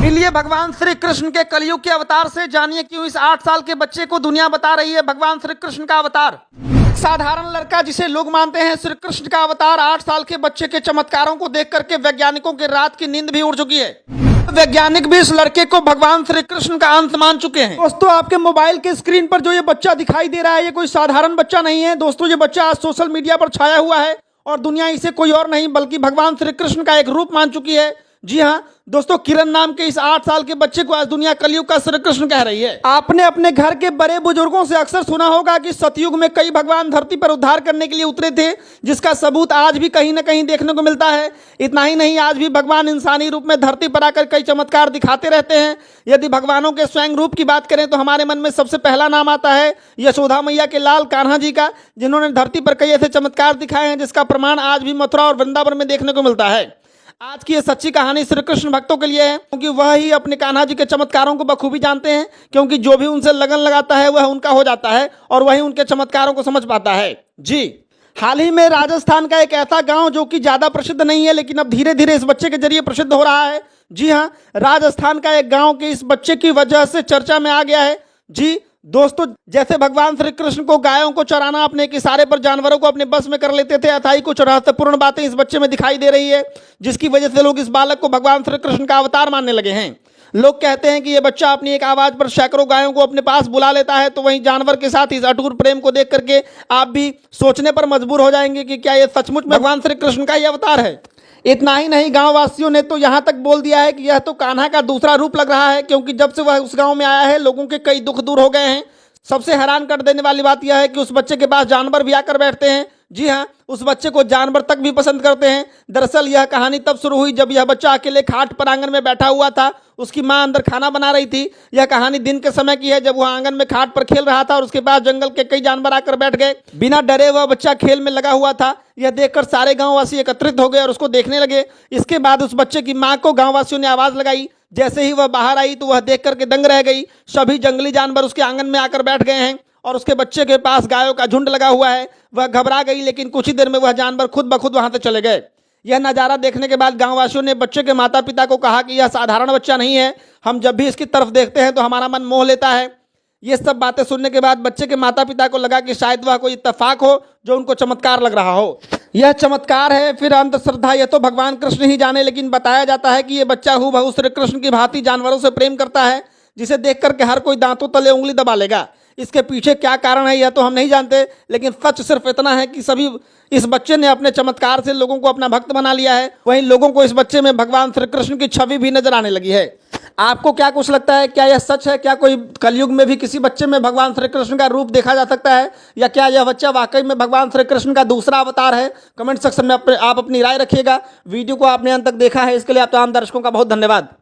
मिलिए भगवान श्री कृष्ण के कलयुग के अवतार से, जानिए क्यों इस 8 साल के बच्चे को दुनिया बता रही है भगवान श्री कृष्ण का अवतार। साधारण लड़का जिसे लोग मानते हैं श्री कृष्ण का अवतार, 8 साल के बच्चे के चमत्कारों को देख करके वैज्ञानिकों की रात की नींद भी उड़ चुकी है। वैज्ञानिक भी इस लड़के को भगवान श्री कृष्ण का अंत मान चुके हैं। दोस्तों, आपके मोबाइल के स्क्रीन पर जो ये बच्चा दिखाई दे रहा है, ये कोई साधारण बच्चा नहीं है। दोस्तों, ये बच्चा आज सोशल मीडिया पर छाया हुआ है और दुनिया इसे कोई और नहीं बल्कि भगवान श्री कृष्ण का एक रूप मान चुकी है। जी हाँ दोस्तों, किरण नाम के इस 8 साल के बच्चे को आज दुनिया कलयुग का श्री कृष्ण कह रही है। आपने अपने घर के बड़े बुजुर्गों से अक्सर सुना होगा कि सतयुग में कई भगवान धरती पर उद्धार करने के लिए उतरे थे, जिसका सबूत आज भी कहीं ना कहीं देखने को मिलता है। इतना ही नहीं, आज भी भगवान इंसानी रूप में धरती पर आकर कई चमत्कार दिखाते रहते हैं। यदि भगवानों के स्वयं रूप की बात करें तो हमारे मन में सबसे पहला नाम आता है यशोदा मैया के लाल कान्हा जी का, जिन्होंने धरती पर कई ऐसे चमत्कार दिखाए हैं जिसका प्रमाण आज भी मथुरा और वृंदावन में देखने को मिलता है। आज की ये सच्ची कहानी श्री कृष्ण भक्तों के लिए है, क्योंकि वह ही अपने कान्हा जी के चमत्कारों को बखूबी जानते हैं। क्योंकि जो भी उनसे लगन लगाता है वह उनका हो जाता है और वही उनके चमत्कारों को समझ पाता है। जी, हाल ही में राजस्थान का एक ऐसा गांव जो कि ज्यादा प्रसिद्ध नहीं है लेकिन अब धीरे धीरे इस बच्चे के जरिए प्रसिद्ध हो रहा है। जी हाँ, राजस्थान का एक गांव के इस बच्चे की वजह से चर्चा में आ गया है। जी दोस्तों, जैसे भगवान श्री कृष्ण को गायों को चराना अपने एक इशारे पर जानवरों को अपने बस में कर लेते थे, अथाई कुछ रहस्यपूर्ण बातें इस बच्चे में दिखाई दे रही है, जिसकी वजह से लोग इस बालक को भगवान श्री कृष्ण का अवतार मानने लगे हैं। लोग कहते हैं कि यह बच्चा अपनी एक आवाज पर सैकड़ों गायों को अपने पास बुला लेता है। तो वहीं जानवर के साथ इस अटूट प्रेम को देख करके आप भी सोचने पर मजबूर हो जाएंगे कि क्या यह सचमुच भगवान श्री कृष्ण का ही अवतार है। इतना ही नहीं, गांव वासियों ने तो यहां तक बोल दिया है कि यह तो कान्हा का दूसरा रूप लग रहा है, क्योंकि जब से वह उस गांव में आया है लोगों के कई दुख दूर हो गए हैं। सबसे हैरान कर देने वाली बात यह है कि उस बच्चे के पास जानवर भी आकर बैठते हैं। जी हाँ, उस बच्चे को जानवर तक भी पसंद करते हैं। दरअसल यह कहानी तब शुरू हुई जब यह बच्चा अकेले खाट पर आंगन में बैठा हुआ था। उसकी मां अंदर खाना बना रही थी। यह कहानी दिन के समय की है, जब वह आंगन में खाट पर खेल रहा था और उसके पास जंगल के कई जानवर आकर बैठ गए। बिना डरे वह बच्चा खेल में लगा हुआ था। यह देखकर सारे गांववासी एकत्रित हो गए और उसको देखने लगे। इसके बाद उस बच्चे की मां को गांववासियों ने आवाज लगाई। जैसे ही वह बाहर आई तो वह देख करके दंग रह गई। सभी जंगली जानवर उसके आंगन में आकर बैठ गए हैं और उसके बच्चे के पास गायों का झुंड लगा हुआ है। वह घबरा गई, लेकिन कुछ ही देर में वह जानवर खुद ब खुद वहां से चले गए। यह नज़ारा देखने के बाद गांववासियों ने बच्चे के माता पिता को कहा कि यह साधारण बच्चा नहीं है, हम जब भी इसकी तरफ देखते हैं तो हमारा मन मोह लेता है। ये सब बातें सुनने के बाद बच्चे के माता पिता को लगा कि शायद वह कोई इत्तेफाक हो जो उनको चमत्कार लग रहा हो। यह चमत्कार है फिर अंधश्रद्धा, यह तो भगवान कृष्ण ही जाने, लेकिन बताया जाता है कि यह बच्चा हूबहू श्री कृष्ण की भांति जानवरों से प्रेम करता है, जिसे देख करके हर कोई दांतों तले उंगली दबा लेगा। इसके पीछे क्या कारण है यह तो हम नहीं जानते, लेकिन सच सिर्फ इतना है कि सभी इस बच्चे ने अपने चमत्कार से लोगों को अपना भक्त बना लिया है। वहीं लोगों को इस बच्चे में भगवान श्री कृष्ण की छवि भी नजर आने लगी है। आपको क्या कुछ लगता है, क्या यह सच है? क्या कोई कलयुग में भी किसी बच्चे में भगवान श्री कृष्ण का रूप देखा जा सकता है, या क्या यह बच्चा वाकई में भगवान श्री कृष्ण का दूसरा अवतार है? कमेंट सेक्शन में आप अपनी राय रखिएगा। वीडियो को आपने अंत तक देखा है, इसके लिए आप तमाम दर्शकों का बहुत धन्यवाद।